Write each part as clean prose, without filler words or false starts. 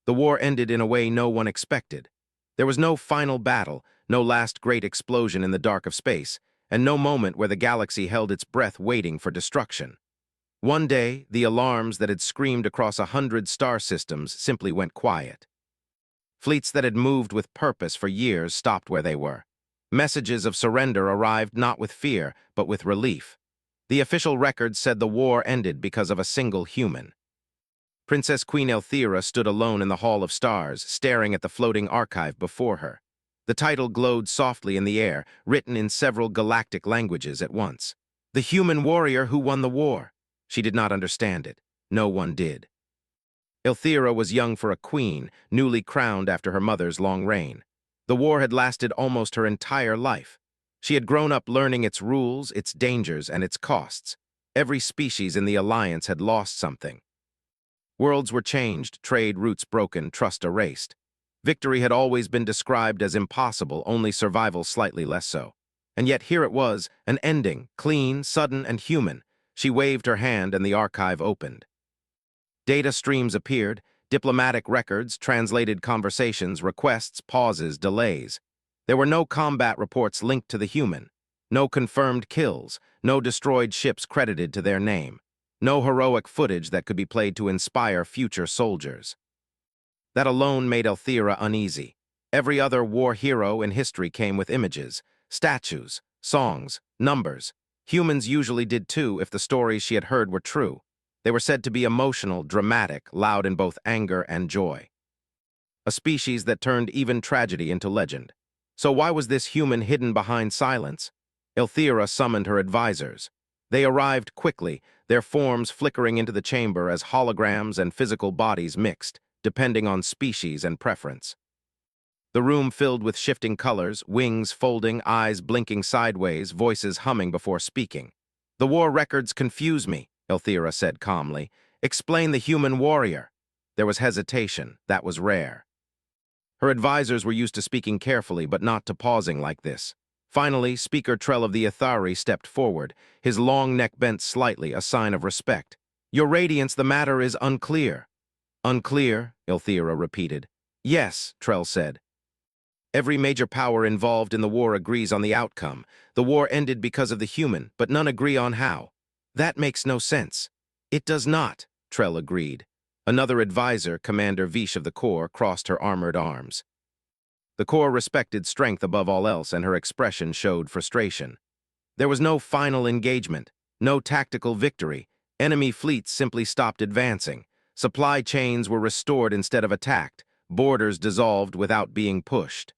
The war ended in a way no one expected. There was no final battle, no last great explosion in the dark of space, and no moment where the galaxy held its breath waiting for destruction. One day, the alarms that had screamed across 100 star systems simply went quiet. Fleets that had moved with purpose for years stopped where they were. Messages of surrender arrived not with fear, but with relief. The official records said the war ended because of a single human. Princess Queen Elthira stood alone in the Hall of Stars, staring at the floating archive before her. The title glowed softly in the air, written in several galactic languages at once. The human warrior who won the war. She did not understand it. No one did. Elthira was young for a queen, newly crowned after her mother's long reign. The war had lasted almost her entire life. She had grown up learning its rules, its dangers, and its costs. Every species in the alliance had lost something. Worlds were changed, trade routes broken, trust erased. Victory had always been described as impossible, only survival slightly less so. And yet here it was, an ending, clean, sudden, and human. She waved her hand and the archive opened. Data streams appeared, diplomatic records, translated conversations, requests, pauses, delays. There were no combat reports linked to the human, no confirmed kills, no destroyed ships credited to their name, no heroic footage that could be played to inspire future soldiers. That alone made Elthira uneasy. Every other war hero in history came with images, statues, songs, numbers. Humans usually did too if the stories she had heard were true. They were said to be emotional, dramatic, loud in both anger and joy. A species that turned even tragedy into legend. So why was this human hidden behind silence? Elthira summoned her advisors. They arrived quickly, their forms flickering into the chamber as holograms and physical bodies mixed, depending on species and preference. The room filled with shifting colors, wings folding, eyes blinking sideways, voices humming before speaking. "The war records confuse me," Elthira said calmly. "Explain the human warrior." There was hesitation. That was rare. Her advisors were used to speaking carefully, but not to pausing like this. Finally, Speaker Trell of the Ithari stepped forward, his long neck bent slightly, a sign of respect. "Your Radiance, the matter is unclear." "Unclear," Elthira repeated. "Yes," Trell said. "Every major power involved in the war agrees on the outcome. The war ended because of the human, but none agree on how. That makes no sense." "It does not," Trell agreed. Another advisor, Commander Vish of the Corps, crossed her armored arms. The Corps respected strength above all else, and her expression showed frustration. There was no final engagement, no tactical victory. Enemy fleets simply stopped advancing. Supply chains were restored instead of attacked. Borders dissolved without being pushed.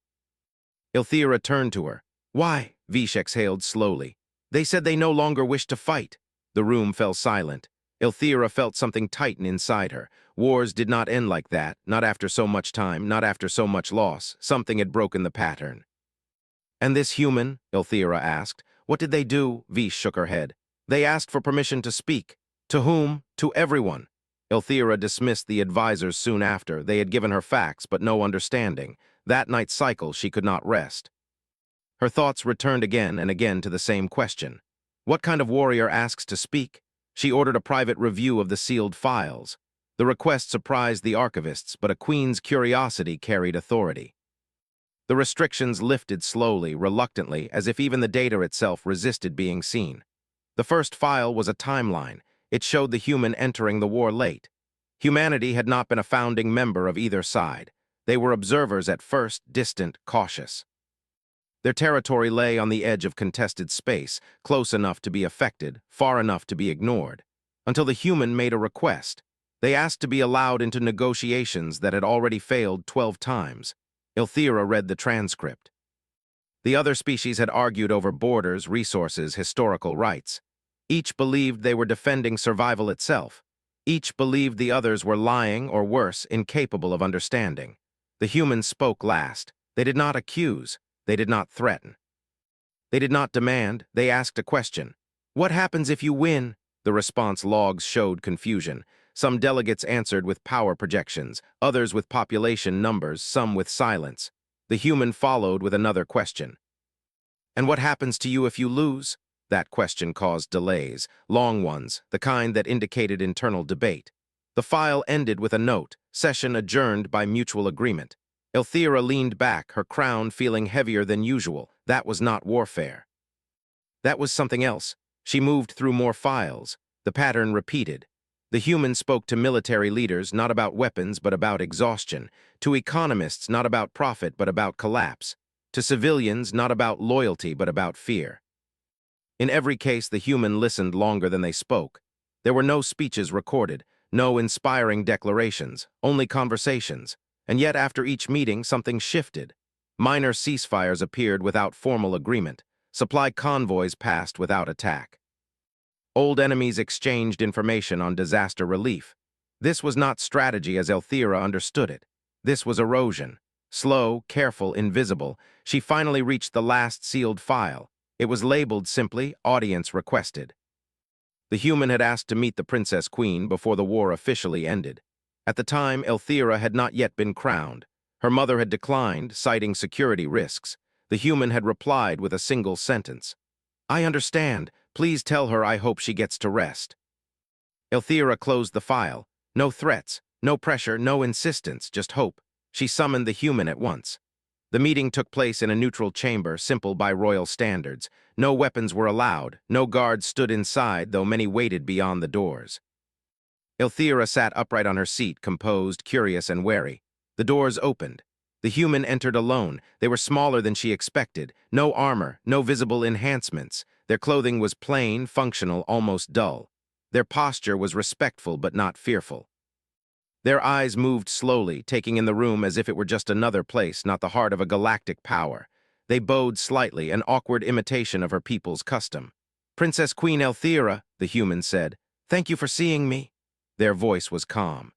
Elthira turned to her. "Why?" Vish exhaled slowly. "They said they no longer wished to fight." The room fell silent. Elthira felt something tighten inside her. Wars did not end like that, not after so much time, not after so much loss. Something had broken the pattern. "And this human?" Elthira asked. "What did they do?" Vish shook her head. "They asked for permission to speak." "To whom?" "To everyone." Elthira dismissed the advisors soon after. They had given her facts, but no understanding. That night's cycle she could not rest. Her thoughts returned again and again to the same question. What kind of warrior asks to speak? She ordered a private review of the sealed files. The request surprised the archivists, but a queen's curiosity carried authority. The restrictions lifted slowly, reluctantly, as if even the data itself resisted being seen. The first file was a timeline. It showed the human entering the war late. Humanity had not been a founding member of either side. They were observers at first, distant, cautious. Their territory lay on the edge of contested space, close enough to be affected, far enough to be ignored. Until the human made a request. They asked to be allowed into negotiations that had already failed 12 times. Elthira read the transcript. The other species had argued over borders, resources, historical rights. Each believed they were defending survival itself. Each believed the others were lying, or worse, incapable of understanding. The humans spoke last. They did not accuse. They did not threaten. They did not demand. They asked a question. "What happens if you win?" The response logs showed confusion. Some delegates answered with power projections, others with population numbers, some with silence. The human followed with another question. "And what happens to you if you lose?" That question caused delays, long ones, the kind that indicated internal debate. The file ended with a note, Session adjourned by mutual agreement. Elthira leaned back, her crown feeling heavier than usual. That was not warfare. That was something else. She moved through more files. The pattern repeated. The human spoke to military leaders not about weapons but about exhaustion, to economists not about profit but about collapse, to civilians not about loyalty but about fear. In every case, the human listened longer than they spoke. There were no speeches recorded, no inspiring declarations, only conversations. And yet after each meeting, something shifted. Minor ceasefires appeared without formal agreement. Supply convoys passed without attack. Old enemies exchanged information on disaster relief. This was not strategy as Elthira understood it. This was erosion. Slow, careful, invisible, she finally reached the last sealed file. It was labeled simply, Audience Requested. The human had asked to meet the Princess Queen before the war officially ended. At the time, Elthira had not yet been crowned. Her mother had declined, citing security risks. The human had replied with a single sentence. "I understand. Please tell her I hope she gets to rest." Elthira closed the file. No threats, no pressure, no insistence, just hope. She summoned the human at once. The meeting took place in a neutral chamber, simple by royal standards. No weapons were allowed. No guards stood inside, though many waited beyond the doors. Elthira sat upright on her seat, composed, curious, and wary. The doors opened. The human entered alone. They were smaller than she expected. No armor, no visible enhancements. Their clothing was plain, functional, almost dull. Their posture was respectful but not fearful. Their eyes moved slowly, taking in the room as if it were just another place, not the heart of a galactic power. They bowed slightly, an awkward imitation of her people's custom. "Princess Queen Elthira," the human said, "thank you for seeing me." Their voice was calm.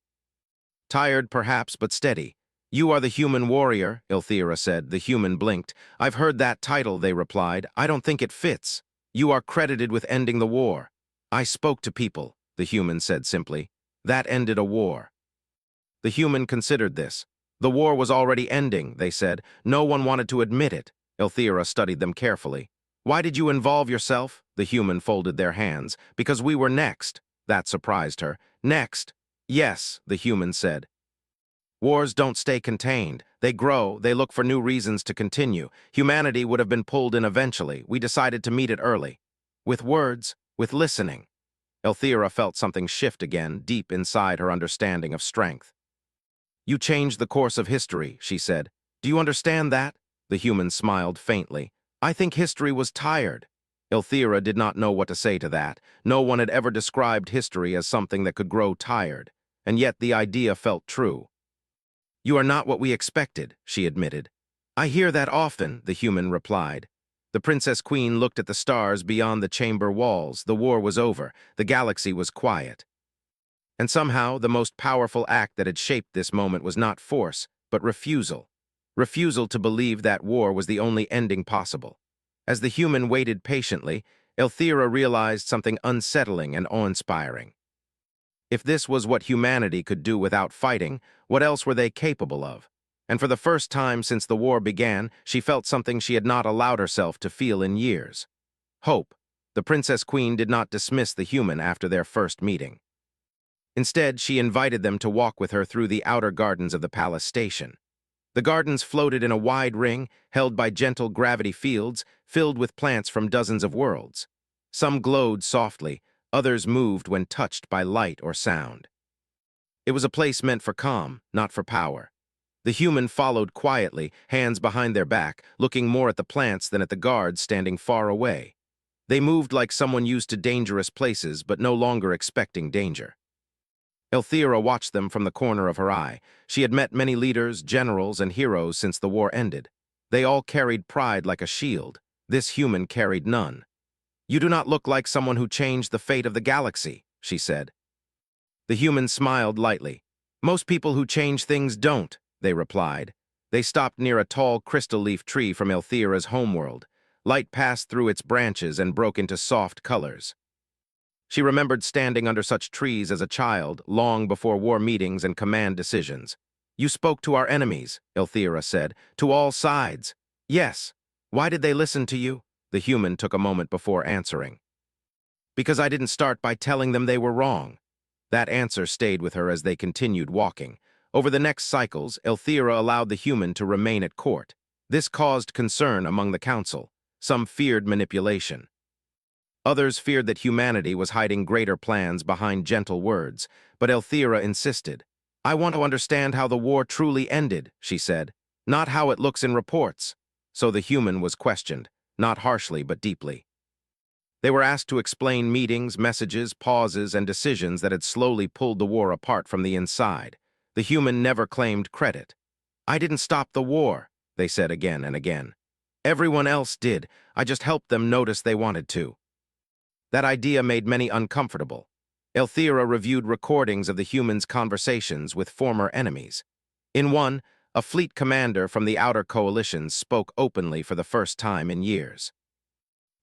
Tired, perhaps, but steady. "You are the human warrior," Elthira said. The human blinked. "I've heard that title," they replied. "I don't think it fits. You are credited with ending the war." "I spoke to people," the human said simply. "That ended a war." The human considered this. The war was already ending, they said. No one wanted to admit it. Elthira studied them carefully. "Why did you involve yourself?" The human folded their hands. "Because we were next." That surprised her. "Next?" "Yes," the human said. "Wars don't stay contained. They grow, they look for new reasons to continue. Humanity would have been pulled in eventually. We decided to meet it early. With words, with listening." Elthira felt something shift again, deep inside her understanding of strength. "You changed the course of history," she said. "Do you understand that?" The human smiled faintly. "I think history was tired." Elthira did not know what to say to that. No one had ever described history as something that could grow tired, and yet the idea felt true. "You are not what we expected," she admitted. "I hear that often," the human replied. The Princess Queen looked at the stars beyond the chamber walls. The war was over. The galaxy was quiet. And somehow, the most powerful act that had shaped this moment was not force, but refusal. Refusal to believe that war was the only ending possible. As the human waited patiently, Elthira realized something unsettling and awe-inspiring. If this was what humanity could do without fighting, what else were they capable of? And for the first time since the war began, she felt something she had not allowed herself to feel in years. Hope. The Princess Queen did not dismiss the human after their first meeting. Instead, she invited them to walk with her through the outer gardens of the palace station. The gardens floated in a wide ring, held by gentle gravity fields, filled with plants from dozens of worlds. Some glowed softly, others moved when touched by light or sound. It was a place meant for calm, not for power. The human followed quietly, hands behind their back, looking more at the plants than at the guards standing far away. They moved like someone used to dangerous places, but no longer expecting danger. Elthira watched them from the corner of her eye. She had met many leaders, generals, and heroes since the war ended. They all carried pride like a shield. This human carried none. "You do not look like someone who changed the fate of the galaxy," she said. The human smiled lightly. "Most people who change things don't," they replied. They stopped near a tall crystal leaf tree from Elthira's homeworld. Light passed through its branches and broke into soft colors. She remembered standing under such trees as a child, long before war meetings and command decisions. "You spoke to our enemies," Elthira said, "to all sides." "Yes. Why did they listen to you?" The human took a moment before answering. "Because I didn't start by telling them they were wrong." That answer stayed with her as they continued walking. Over the next cycles, Elthira allowed the human to remain at court. This caused concern among the council. Some feared manipulation. Others feared that humanity was hiding greater plans behind gentle words, but Elthira insisted. "I want to understand how the war truly ended," she said, "not how it looks in reports." So the human was questioned, not harshly but deeply. They were asked to explain meetings, messages, pauses, and decisions that had slowly pulled the war apart from the inside. The human never claimed credit. "I didn't stop the war," they said again and again. "Everyone else did. I just helped them notice they wanted to." That idea made many uncomfortable. Elthira reviewed recordings of the humans' conversations with former enemies. In one, a fleet commander from the outer coalitions spoke openly for the first time in years.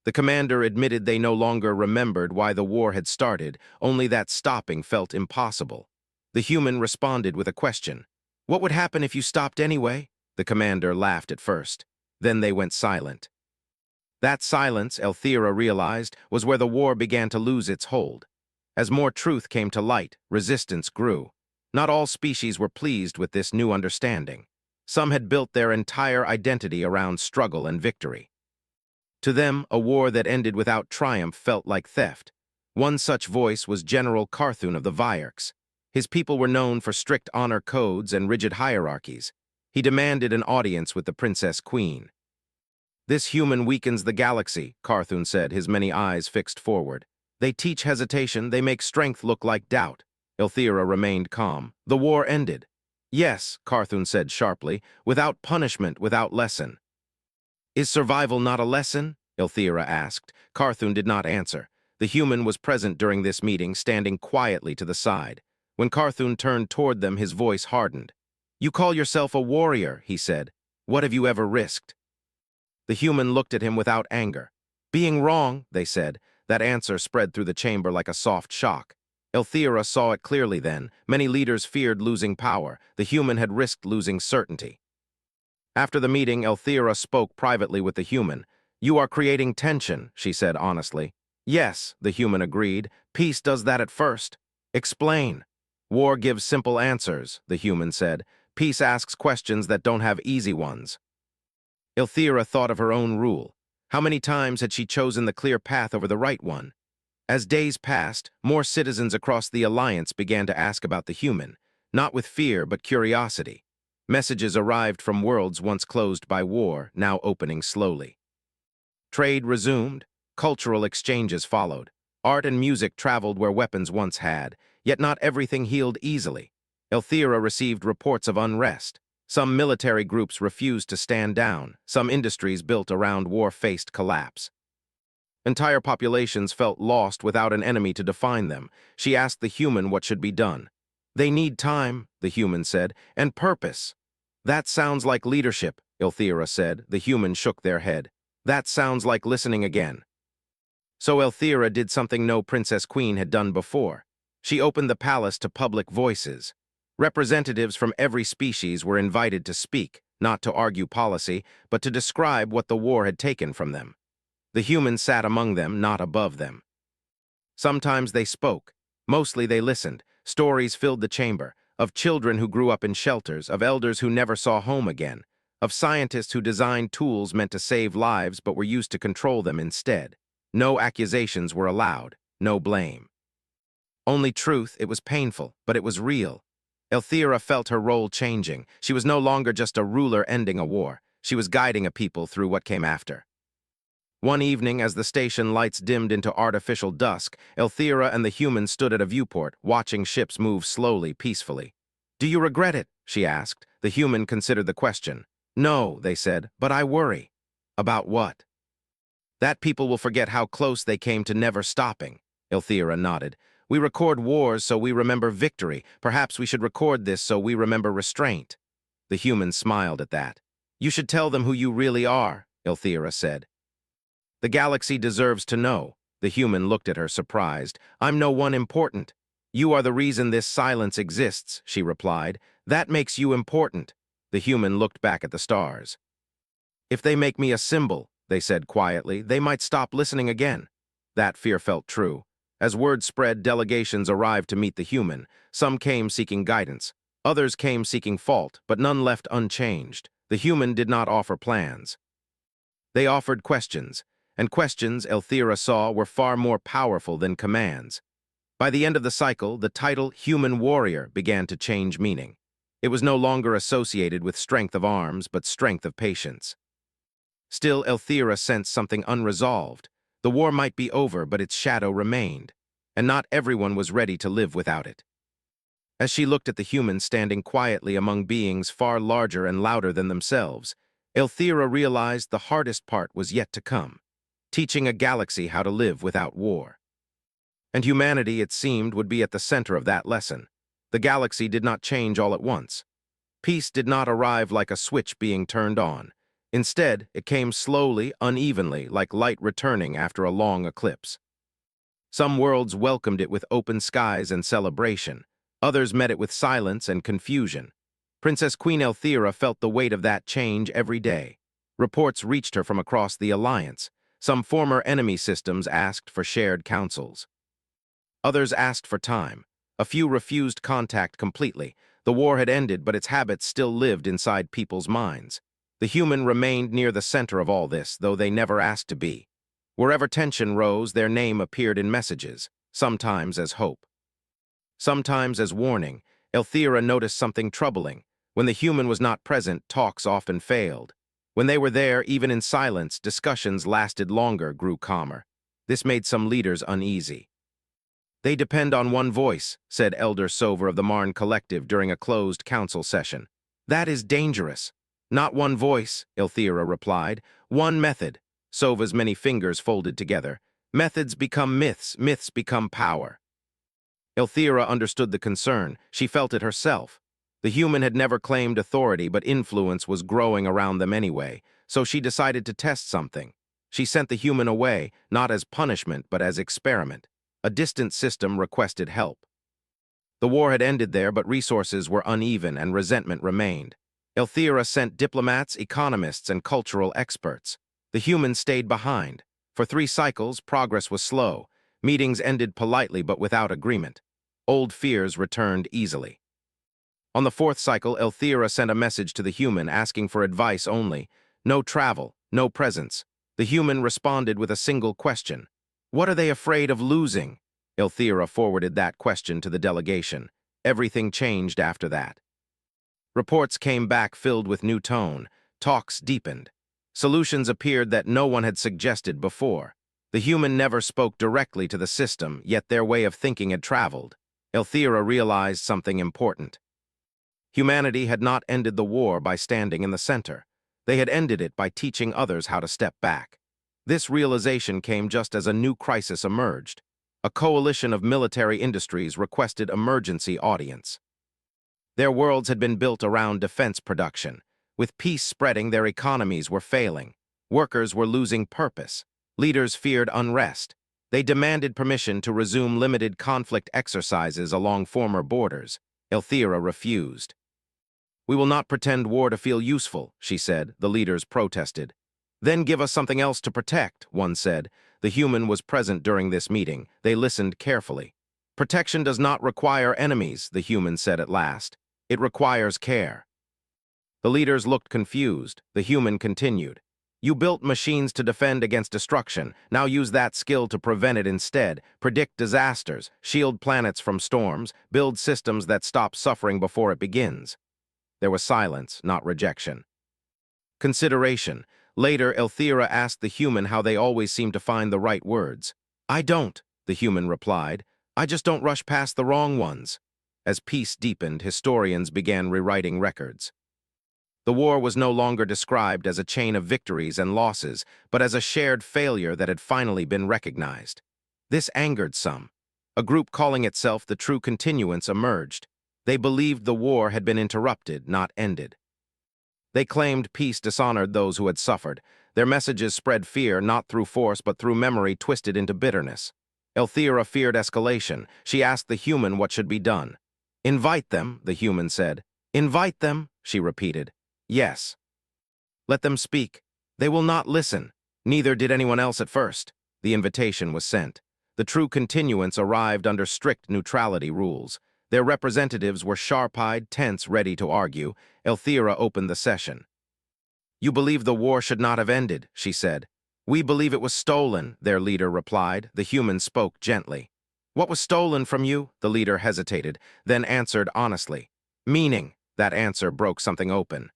The commander admitted they no longer remembered why the war had started, only that stopping felt impossible. The human responded with a question. "What would happen if you stopped anyway?" The commander laughed at first. Then they went silent. That silence, Elthira realized, was where the war began to lose its hold. As more truth came to light, resistance grew. Not all species were pleased with this new understanding. Some had built their entire identity around struggle and victory. To them, a war that ended without triumph felt like theft. One such voice was General Carthun of the Orcs. His people were known for strict honor codes and rigid hierarchies. He demanded an audience with the Princess Queen. "This human weakens the galaxy," Carthun said, his many eyes fixed forward. "They teach hesitation, they make strength look like doubt." Elthira remained calm. "The war ended." "Yes," Carthun said sharply, "without punishment, without lesson." "Is survival not a lesson?" Elthira asked. Carthun did not answer. The human was present during this meeting, standing quietly to the side. When Carthun turned toward them, his voice hardened. "You call yourself a warrior," he said. "What have you ever risked?" The human looked at him without anger. "Being wrong," they said. That answer spread through the chamber like a soft shock. Elthira saw it clearly then. Many leaders feared losing power. The human had risked losing certainty. After the meeting, Elthira spoke privately with the human. "You are creating tension," she said honestly. "Yes," the human agreed. "Peace does that at first." "Explain." "War gives simple answers," the human said. "Peace asks questions that don't have easy ones." Elthira thought of her own rule. How many times had she chosen the clear path over the right one? As days passed, more citizens across the Alliance began to ask about the human, not with fear but curiosity. Messages arrived from worlds once closed by war, now opening slowly. Trade resumed, cultural exchanges followed. Art and music traveled where weapons once had, yet not everything healed easily. Elthira received reports of unrest. Some military groups refused to stand down. Some industries built around war faced collapse. Entire populations felt lost without an enemy to define them. She asked the human what should be done. "They need time," the human said, "and purpose." "That sounds like leadership," Elthira said. The human shook their head. "That sounds like listening again." So Elthira did something no Princess Queen had done before. She opened the palace to public voices. Representatives from every species were invited to speak, not to argue policy, but to describe what the war had taken from them. The humans sat among them, not above them. Sometimes they spoke. Mostly they listened. Stories filled the chamber, of children who grew up in shelters, of elders who never saw home again, of scientists who designed tools meant to save lives but were used to control them instead. No accusations were allowed, no blame. Only truth. It was painful, but it was real. Elthira felt her role changing. She was no longer just a ruler ending a war. She was guiding a people through what came after. One evening, as the station lights dimmed into artificial dusk, Elthira and the human stood at a viewport, watching ships move slowly, peacefully. "Do you regret it?" she asked. The human considered the question. "No," they said, "but I worry." "About what?" "That people will forget how close they came to never stopping." Elthira nodded. "We record wars so we remember victory. Perhaps we should record this so we remember restraint." The human smiled at that. "You should tell them who you really are," Elthira said. "The galaxy deserves to know." The human looked at her, surprised. "I'm no one important." "You are the reason this silence exists," she replied. "That makes you important." The human looked back at the stars. "If they make me a symbol," they said quietly, "they might stop listening again." That fear felt true. As word spread, delegations arrived to meet the human. Some came seeking guidance. Others came seeking fault, but none left unchanged. The human did not offer plans. They offered questions, and questions, Elthira saw, were far more powerful than commands. By the end of the cycle, the title human warrior began to change meaning. It was no longer associated with strength of arms, but strength of patience. Still, Elthira sensed something unresolved. The war might be over, but its shadow remained, and not everyone was ready to live without it. As she looked at the humans standing quietly among beings far larger and louder than themselves, Elthira realized the hardest part was yet to come, teaching a galaxy how to live without war. And humanity, it seemed, would be at the center of that lesson. The galaxy did not change all at once. Peace did not arrive like a switch being turned on. Instead, it came slowly, unevenly, like light returning after a long eclipse. Some worlds welcomed it with open skies and celebration. Others met it with silence and confusion. Princess Queen Elthira felt the weight of that change every day. Reports reached her from across the Alliance. Some former enemy systems asked for shared councils. Others asked for time. A few refused contact completely. The war had ended, but its habits still lived inside people's minds. The human remained near the center of all this, though they never asked to be. Wherever tension rose, their name appeared in messages, sometimes as hope, sometimes as warning. Elthira noticed something troubling. When the human was not present, talks often failed. When they were there, even in silence, discussions lasted longer, grew calmer. This made some leaders uneasy. "They depend on one voice," said Elder Sover of the Marn Collective during a closed council session. "That is dangerous." "Not one voice," Elthira replied. "One method." Sova's many fingers folded together. "Methods become myths, myths become power." Elthira understood the concern. She felt it herself. The human had never claimed authority, but influence was growing around them anyway, so she decided to test something. She sent the human away, not as punishment, but as experiment. A distant system requested help. The war had ended there, but resources were uneven and resentment remained. Elthira sent diplomats, economists, and cultural experts. The humans stayed behind. For 3 cycles, progress was slow. Meetings ended politely but without agreement. Old fears returned easily. On the 4th cycle, Elthira sent a message to the human asking for advice only. No travel, no presence. The human responded with a single question. "What are they afraid of losing?" Elthira forwarded that question to the delegation. Everything changed after that. Reports came back filled with new tone. Talks deepened. Solutions appeared that no one had suggested before. The human never spoke directly to the system, yet their way of thinking had traveled. Elthira realized something important. Humanity had not ended the war by standing in the center. They had ended it by teaching others how to step back. This realization came just as a new crisis emerged. A coalition of military industries requested emergency audience. Their worlds had been built around defense production. With peace spreading, their economies were failing. Workers were losing purpose. Leaders feared unrest. They demanded permission to resume limited conflict exercises along former borders. Elthira refused. "We will not pretend war to feel useful," she said. The leaders protested. "Then give us something else to protect," one said. The human was present during this meeting. They listened carefully. "Protection does not require enemies," the human said at last. "It requires care." The leaders looked confused. The human continued. "You built machines to defend against destruction. Now use that skill to prevent it instead. Predict disasters, shield planets from storms, build systems that stop suffering before it begins." There was silence, not rejection. Consideration. Later, Elthira asked the human how they always seem to find the right words. "I don't," the human replied. "I just don't rush past the wrong ones." As peace deepened, historians began rewriting records. The war was no longer described as a chain of victories and losses, but as a shared failure that had finally been recognized. This angered some. A group calling itself the True Continuance emerged. They believed the war had been interrupted, not ended. They claimed peace dishonored those who had suffered. Their messages spread fear, not through force, but through memory twisted into bitterness. Elthira feared escalation. She asked the human what should be done. "Invite them," the human said. "Invite them," she repeated. "Yes. Let them speak. They will not listen." Neither did anyone else at first. The invitation was sent. The True Continuance arrived under strict neutrality rules. Their representatives were sharp-eyed, tense, ready to argue. Elthira opened the session. "You believe the war should not have ended," she said. "We believe it was stolen," their leader replied. The human spoke gently. "What was stolen from you?" The leader hesitated, then answered honestly. "Meaning." That answer broke something open.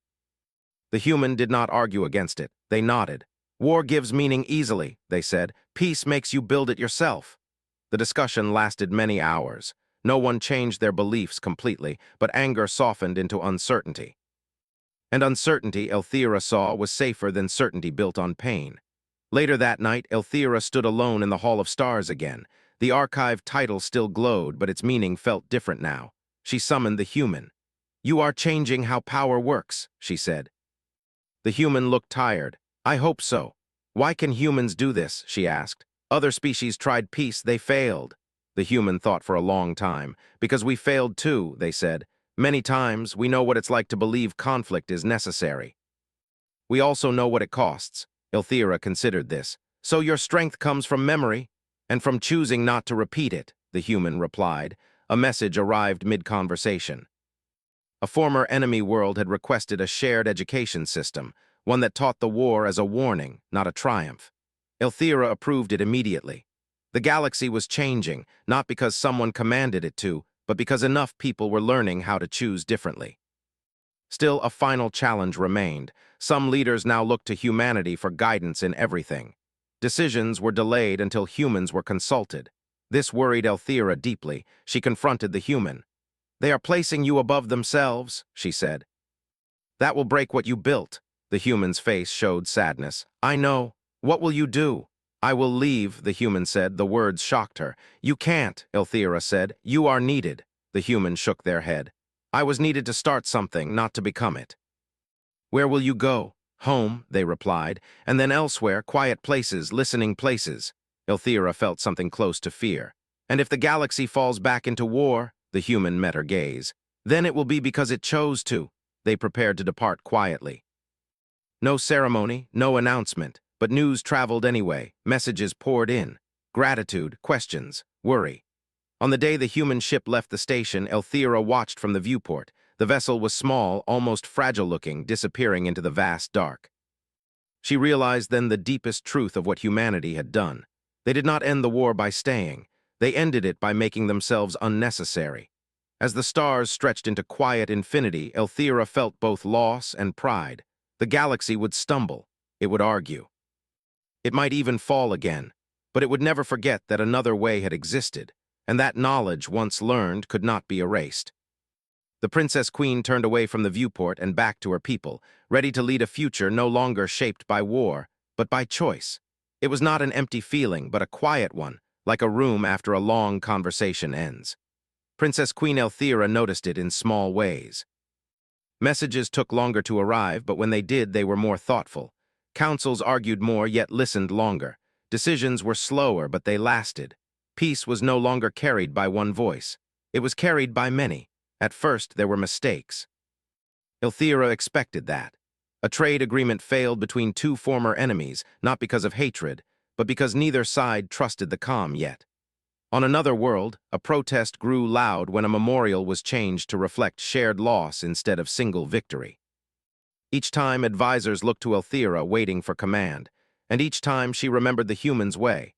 The human did not argue against it. They nodded. "War gives meaning easily," they said. "Peace makes you build it yourself." The discussion lasted many hours. No one changed their beliefs completely, but anger softened into uncertainty. And uncertainty, Elthira saw, was safer than certainty built on pain. Later that night, Elthira stood alone in the Hall of Stars again. The archived title still glowed, but its meaning felt different now. She summoned the human. "You are changing how power works," she said. The human looked tired. "I hope so." "Why can humans do this?" she asked. "Other species tried peace, they failed." The human thought for a long time. "Because we failed too," they said. "Many times, we know what it's like to believe conflict is necessary. We also know what it costs." Elthira considered this. "So your strength comes from memory, and from choosing not to repeat it," the human replied. A message arrived mid-conversation. A former enemy world had requested a shared education system, one that taught the war as a warning, not a triumph. Elthira approved it immediately. The galaxy was changing, not because someone commanded it to, but because enough people were learning how to choose differently. Still, a final challenge remained. Some leaders now looked to humanity for guidance in everything. Decisions were delayed until humans were consulted. This worried Elthira deeply. She confronted the human. "They are placing you above themselves," she said. "That will break what you built." The human's face showed sadness. "I know. What will you do?" "I will leave," the human said. The words shocked her. "You can't," Elthira said. "You are needed." The human shook their head. "I was needed to start something, not to become it." "Where will you go?" "Home," they replied. "And then elsewhere, quiet places, listening places." Elthira felt something close to fear. "And if the galaxy falls back into war," the human met her gaze, "then it will be because it chose to." They prepared to depart quietly. No ceremony, no announcement, but news traveled anyway. Messages poured in. Gratitude, questions, worry. On the day the human ship left the station, Elthira watched from the viewport. The vessel was small, almost fragile-looking, disappearing into the vast dark. She realized then the deepest truth of what humanity had done. They did not end the war by staying. They ended it by making themselves unnecessary. As the stars stretched into quiet infinity, Elthira felt both loss and pride. The galaxy would stumble. It would argue. It might even fall again, but it would never forget that another way had existed, and that knowledge, once learned, could not be erased. The Princess Queen turned away from the viewport and back to her people, ready to lead a future no longer shaped by war, but by choice. It was not an empty feeling, but a quiet one, like a room after a long conversation ends. Princess Queen Elthira noticed it in small ways. Messages took longer to arrive, but when they did, they were more thoughtful. Councils argued more, yet listened longer. Decisions were slower, but they lasted. Peace was no longer carried by one voice. It was carried by many. At first, there were mistakes. Elthira expected that. A trade agreement failed between two former enemies, not because of hatred, but because neither side trusted the calm yet. On another world, a protest grew loud when a memorial was changed to reflect shared loss instead of single victory. Each time, advisors looked to Elthira, waiting for command, and each time she remembered the human's way.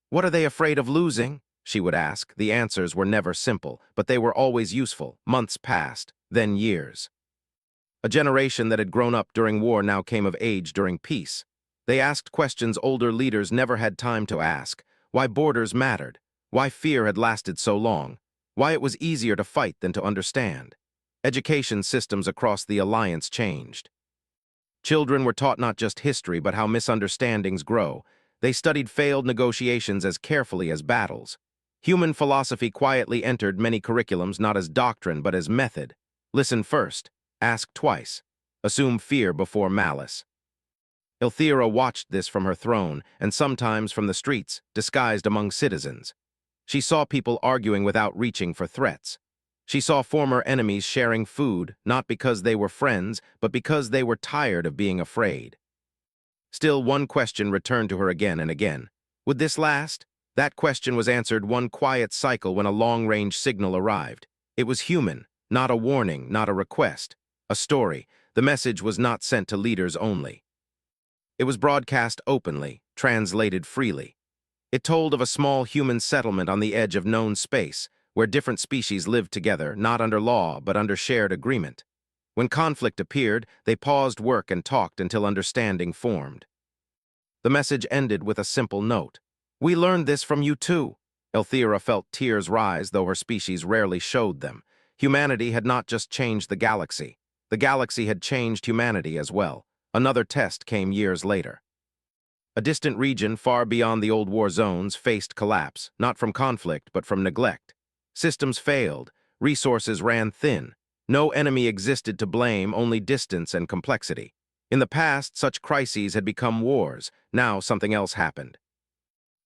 "What are they afraid of losing?" she would ask. The answers were never simple, but they were always useful. Months passed, then years. A generation that had grown up during war now came of age during peace. They asked questions older leaders never had time to ask: why borders mattered, why fear had lasted so long, why it was easier to fight than to understand. Education systems across the alliance changed. Children were taught not just history, but how misunderstandings grow. They studied failed negotiations as carefully as battles. Human philosophy quietly entered many curriculums not as doctrine, but as method. Listen first, ask twice, assume fear before malice. Elthira watched this from her throne, and sometimes from the streets, disguised among citizens. She saw people arguing without reaching for threats. She saw former enemies sharing food, not because they were friends, but because they were tired of being afraid. Still, one question returned to her again and again. Would this last? That question was answered one quiet cycle when a long-range signal arrived. It was human, not a warning, not a request. A story. The message was not sent to leaders only. It was broadcast openly, translated freely. It told of a small human settlement on the edge of known space, where different species lived together, not under law, but under shared agreement. When conflict appeared, they paused work and talked until understanding formed. The message ended with a simple note. "We learned this from you too." Elthira felt tears rise, though her species rarely showed them. Humanity had not just changed the galaxy. The galaxy had changed humanity as well. Another test came years later. A distant region far beyond the old war zones faced collapse, not from conflict, but from neglect. Systems failed, resources ran thin. No enemy existed to blame, only distance and complexity. In the past, such crises had become wars. Now something else happened.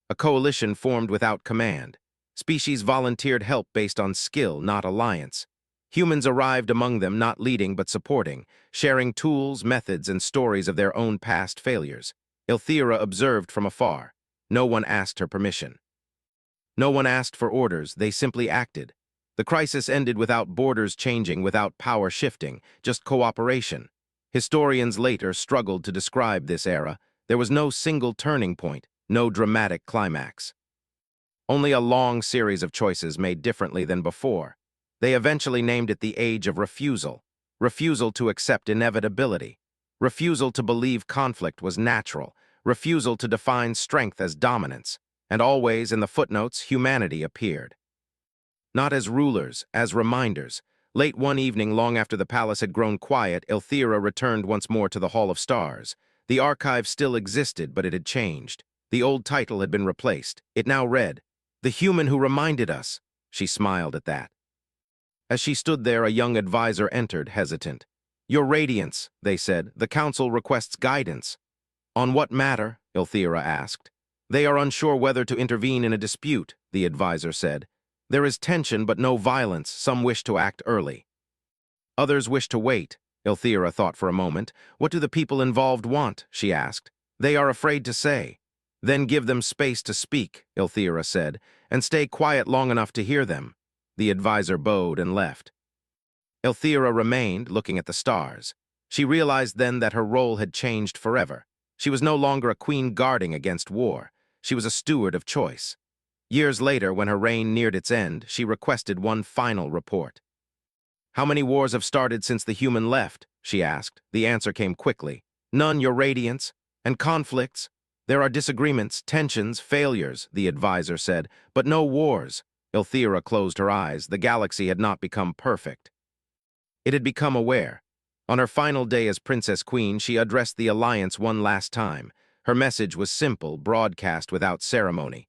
A coalition formed without command. Species volunteered help based on skill, not alliance. Humans arrived among them, not leading but supporting, sharing tools, methods, and stories of their own past failures. Elthira observed from afar. No one asked her permission. No one asked for orders, they simply acted. The crisis ended without borders changing, without power shifting, just cooperation. Historians later struggled to describe this era. There was no single turning point, no dramatic climax. Only a long series of choices made differently than before. They eventually named it the Age of Refusal. Refusal to accept inevitability. Refusal to believe conflict was natural. Refusal to define strength as dominance. And always, in the footnotes, humanity appeared. Not as rulers, as reminders. Late one evening, long after the palace had grown quiet, Elthira returned once more to the Hall of Stars. The archive still existed, but it had changed. The old title had been replaced. It now read, "The Human Who Reminded Us." She smiled at that. As she stood there, a young advisor entered, hesitant. "Your Radiance," they said, "the Council requests guidance." "On what matter?" Elthira asked. "They are unsure whether to intervene in a dispute," the advisor said. "There is tension but no violence. Some wish to act early. Others wish to wait." Elthira thought for a moment. "What do the people involved want?" she asked. "They are afraid to say." "Then give them space to speak," Elthira said, "and stay quiet long enough to hear them." The advisor bowed and left. Elthira remained, looking at the stars. She realized then that her role had changed forever. She was no longer a queen guarding against war. She was a steward of choice. Years later, when her reign neared its end, she requested one final report. "How many wars have started since the human left?" she asked. The answer came quickly. "None, Your Radiance. And conflicts? There are disagreements, tensions, failures," the advisor said, "but no wars." Elthira closed her eyes. The galaxy had not become perfect. It had become aware. On her final day as Princess Queen, she addressed the Alliance one last time. Her message was simple, broadcast without ceremony.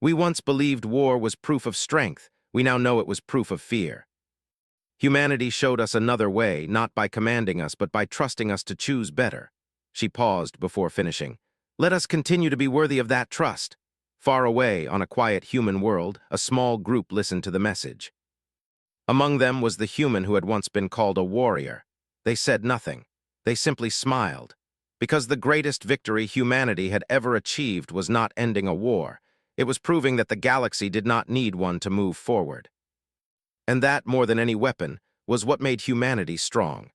"We once believed war was proof of strength. We now know it was proof of fear. Humanity showed us another way, not by commanding us, but by trusting us to choose better." She paused before finishing. "Let us continue to be worthy of that trust." Far away, on a quiet human world, a small group listened to the message. Among them was the human who had once been called a warrior. They said nothing. They simply smiled. Because the greatest victory humanity had ever achieved was not ending a war. It was proving that the galaxy did not need one to move forward. And that, more than any weapon, was what made humanity strong.